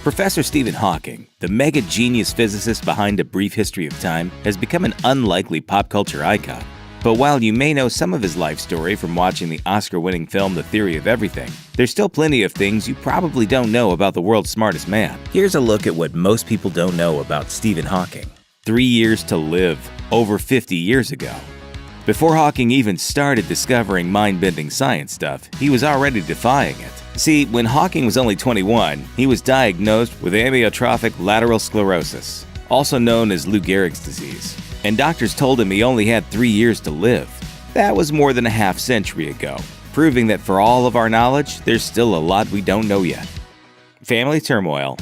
Professor Stephen Hawking, the mega genius physicist behind A Brief History of Time, has become an unlikely pop culture icon. But while you may know some of his life story from watching the Oscar-winning film The Theory of Everything, there's still plenty of things you probably don't know about the world's smartest man. Here's a look at what most people don't know about Stephen Hawking. 3 years to live, over 50 years ago. Before Hawking even started discovering mind-bending science stuff, he was already defying it. See, when Hawking was only 21, he was diagnosed with amyotrophic lateral sclerosis, also known as Lou Gehrig's disease, and doctors told him he only had 3 years to live. That was more than a half-century ago, proving that for all of our knowledge, there's still a lot we don't know yet. Family turmoil.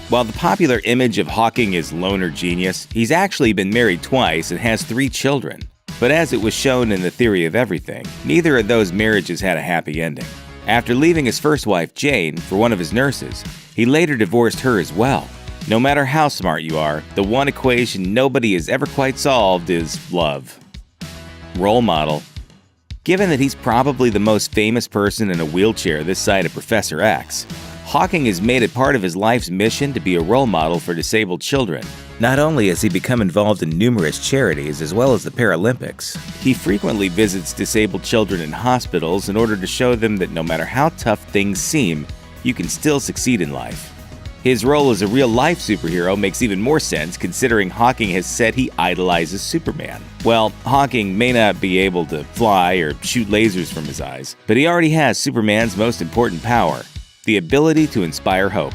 While the popular image of Hawking is loner genius, he's actually been married twice and has 3 children. But as it was shown in The Theory of Everything, neither of those marriages had a happy ending. After leaving his first wife, Jane, for one of his nurses, he later divorced her as well. No matter how smart you are, the one equation nobody has ever quite solved is love. Role model. Given that he's probably the most famous person in a wheelchair this side of Professor X, Hawking has made it part of his life's mission to be a role model for disabled children. Not only has he become involved in numerous charities as well as the Paralympics, he frequently visits disabled children in hospitals in order to show them that no matter how tough things seem, you can still succeed in life. His role as a real-life superhero makes even more sense considering Hawking has said he idolizes Superman. Well, Hawking may not be able to fly or shoot lasers from his eyes, but he already has Superman's most important power, the ability to inspire hope.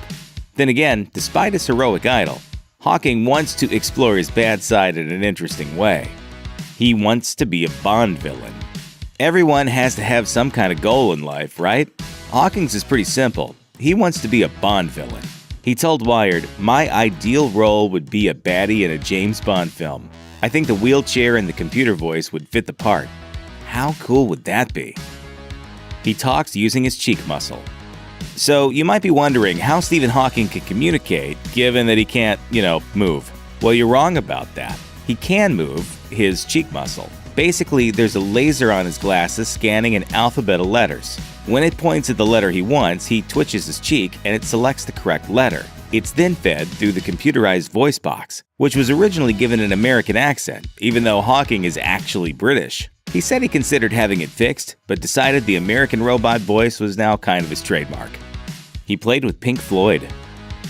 Then again, despite his heroic idol, Hawking wants to explore his bad side in an interesting way. He wants to be a Bond villain. Everyone has to have some kind of goal in life, right? Hawking's is pretty simple. He wants to be a Bond villain. He told Wired, "My ideal role would be a baddie in a James Bond film. I think the wheelchair and the computer voice would fit the part." How cool would that be? He talks using his cheek muscle. So you might be wondering how Stephen Hawking can communicate given that he can't, move. Well, you're wrong about that. He can move his cheek muscle. Basically, there's a laser on his glasses scanning an alphabet of letters. When it points at the letter he wants, he twitches his cheek and it selects the correct letter. It's then fed through the computerized voice box, which was originally given an American accent, even though Hawking is actually British. He said he considered having it fixed, but decided the American robot voice was now kind of his trademark. He played with Pink Floyd.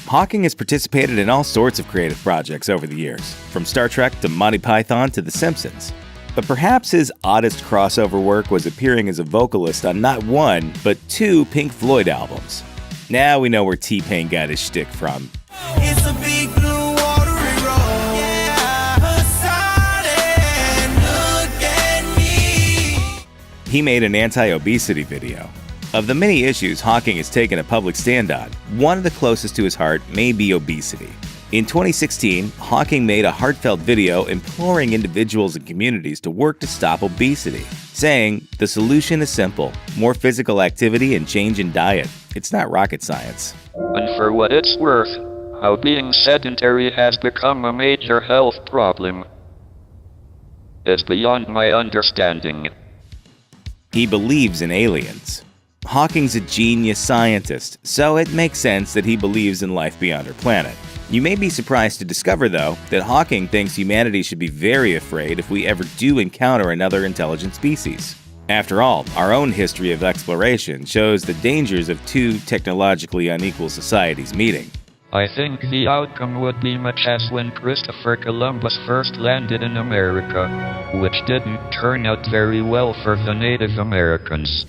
Hawking has participated in all sorts of creative projects over the years, from Star Trek to Monty Python to The Simpsons. But perhaps his oddest crossover work was appearing as a vocalist on not one, but 2 Pink Floyd albums. Now we know where T-Pain got his shtick from. It's a big blue watery road. Yeah, beside look at me. He made an anti-obesity video. Of the many issues Hawking has taken a public stand on, one of the closest to his heart may be obesity. In 2016, Hawking made a heartfelt video imploring individuals and communities to work to stop obesity, saying, "The solution is simple: more physical activity and change in diet. It's not rocket science." And for what it's worth, how being sedentary has become a major health problem is beyond my understanding. He believes in aliens. Hawking's a genius scientist, so it makes sense that he believes in life beyond our planet. You may be surprised to discover, though, that Hawking thinks humanity should be very afraid if we ever do encounter another intelligent species. After all, our own history of exploration shows the dangers of 2 technologically unequal societies meeting. I think the outcome would be much as when Christopher Columbus first landed in America, which didn't turn out very well for the Native Americans.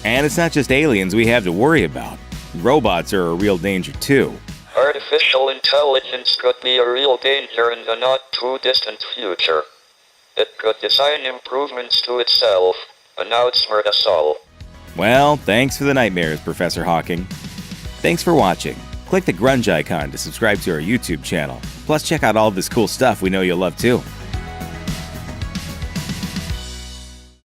And it's not just aliens we have to worry about. Robots are a real danger, too. Artificial intelligence could be a real danger in the not-too-distant future. It could design improvements to itself and outsmart us all. Well, thanks for the nightmares, Professor Hawking. Thanks for watching. Click the grunge icon to subscribe to our YouTube channel. Plus, check out all of this cool stuff we know you'll love too.